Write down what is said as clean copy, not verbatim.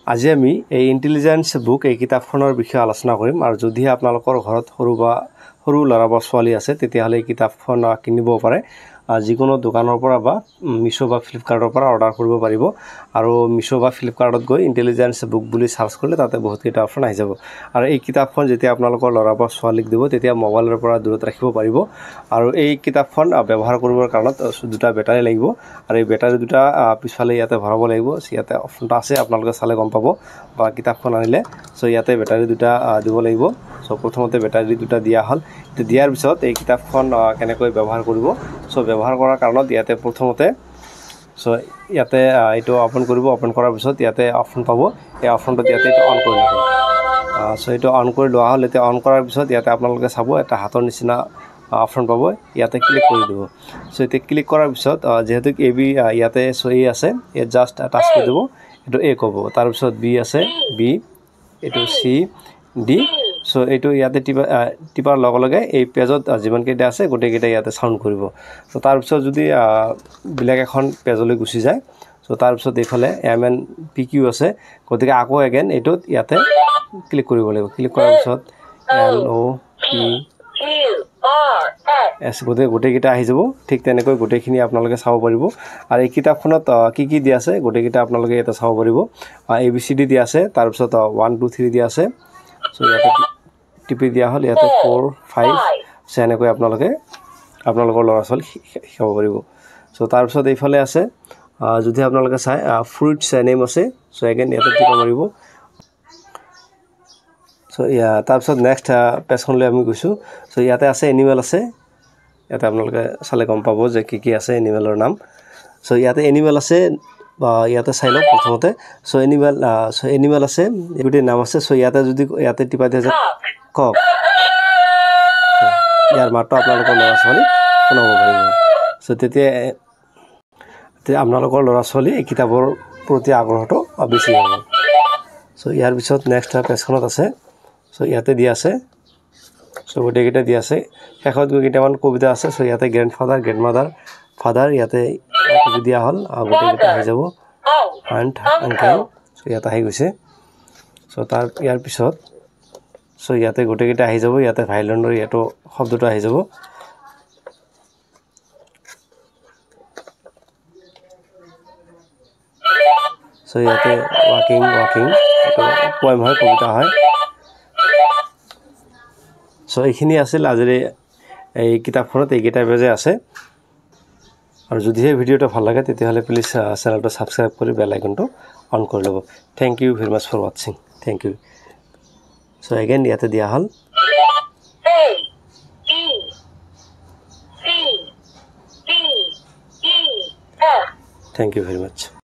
আজি আমি এই ইন্টেলিজেন্স বুক এই কিতাপখনৰ বিষয়ে আলোচনা কৰিম আৰু যদি আপোনালোকৰ ঘৰত সৰু ল'ৰা বা ছোৱালী আছে তেতিয়াহ'লে এই কিতাপখন কিনিব পাৰে যিকোনো দোকানৰ পৰা বা মিছো বা ফ্লিপকাৰ্টৰ পৰা অৰ্ডাৰ কৰিব পাৰিব আৰু মিছো বা ফ্লিপকাৰ্টত গৈ ইন্টেলিজেন্স বুক বুলি সাৰ্চ কৰিলে তাতে বহুত কিতাপ অপচন আহি যাব আৰু এই কিতাপখন যেতিয়া আপোনালোকৰ ল'ৰা বা ছোৱালীক দিব তেতিয়া মোবাইলৰ পৰা দূৰত ৰাখিব পাৰিব আৰু এই কিতাপখন ব্যৱহাৰ কৰিবৰ কাৰণত দুটা বেটাৰী লাগিব আৰু এই বেটাৰী দুটা পিছফালে ইয়াতে ভৰাব লাগিব ইয়াতে অপচনটা আছে আপোনালোকে চালে গম পাব বা কিতাপখন আনিলে সো ইয়াতে বেটাৰী দুটা দিব লাগিব সো প্ৰথমতে বেটাৰী দুটা দিয়া হল তো দিয়াৰ পিছত এই কিতাপখন কেনেকৈ ব্যৱহাৰ কৰিব সো ব্যৱহাৰ কৰাৰ কাৰণত ইয়াতে প্ৰথমতে সো ইয়াতে এটো ওপেন কৰিব ওপেন কৰাৰ পিছত ইয়াতে অপচন পাব এই অপচনটো ইয়াতে অন কৰি লব সো এটো অন কৰি লোৱা হল এতে অন কৰাৰ পিছত ইয়াতে আপোনালোকে চাব এটা হাতৰ নিচিনা অপচন পাব ইয়াতে ক্লিক কৰি দিব সো এতে ক্লিক কৰাৰ পিছত যেহেতু এবি ইয়াতে সই আছে এ জাস্ট টাচ কৰি দিব এটো এ কব তাৰ পিছত বি আছে বি এটো সি ডি সো এটো ইয়াতে টিপাৰ লগে লগে এই পেজত যিমান কেইটা আছে গোটে কেইটা ইয়াতে সাউন্ড কৰিব সো তাৰ পিছত যদি ব্ল্যাক এখন পেজলৈ গুচি যায় সো তাৰ পিছত এইফালে এমএন পিকিউ আছে গতিকে আকৌ এগেন এটোত ইয়াতে ক্লিক কৰিব লাগিব ক্লিক কৰাৰ পিছত এল ও পি এস গোটে কেইটা আহি যাব ঠিক তেনেকৈ গোটেখিনি আপোনালোকে চাব পাৰিব আৰু এই কিতাপখনত কি দিয়া আছে গোটে কেইটা আপোনালোকে এটা চাব পাৰিব এবিসিডি দিয়া আছে তাৰ পিছত 1 2 3 দিয়া আছে সো ইয়াতে টিপি দিয়া হল ইয়াতে 4 5 সেনেকৈ আপোনালোকৰ ল'ৰা ছোৱালী শিকাব পাৰিব সো তাৰ পিছত এইফালে আছে যদি আপোনালোকে চাই ফ্ৰুটছ নেম আছে সো এগেন ইয়াতে টিপা মাৰিব সো তাৰ পিছত নেক্সট পেজখনলৈ আমি গৈছো সো ইয়াতে আছে এনিমেল আছে ইয়াতে আপোনালোকে চালে গম পাব যে কি আছে এনিমেলৰ নাম সো ইয়াতে এনিমেল আছে ইয়াতে চাই লওক প্ৰথমতে সো এনিমেল আছে এগুটি নাম আছে সো ইয়াতে টিপা দিয়া যায় কক ইয়াৰ মাত্ৰ আপোনালোকৰ ল'ৰা ছোৱালী শুনাব পাৰিব সো তেতিয়া আপোনালোকৰ ল'ৰা ছোৱালী এই কিতাপৰ প্ৰতি আগ্ৰহটো বেছি হ'ব সো ইয়াৰ পিছত নেক্সট পেজখনত আছে সো ইয়াতে দিয়া আছে সো গোটে কেইটা দিয়া আছে শেষত কেইটামান কবিতা আছে সো ইয়াতে গ্ৰ্যান্ডফাদাৰ গ্ৰ্যান্ডমাদাৰ ফাদাৰ ইয়াতে দিয়া হল গোটে কেইটা আহি যাব আন্ট আঙ্কেল সো ইয়াতে আহি গৈছে সো তাৰ ইয়াৰ পিছত সো ইয়াতে গোটে কেইটা আহি যাব ইয়াতে ভাইলেণ্ডৰ ইয়াটো শব্দটো আহি যাব সো ইয়াতে ওয়াকিং এটো পোয়েম হয় কবিতা হয় সো এইখিনি আছিল আজিৰ এই কিতাপখনত এই কিতাপ পেজে আছে আৰু যদি এই ভিডিওটো ভাল লাগে তেতিয়াহলে প্লিজ চেনেলটো সাবস্ক্ৰাইব কৰি বেল আইকনটো অন কৰি লব thank you very much for watching thank you so again ইয়াতে দিয়া হল থ্যাংক ইউ ভেৰি মাচ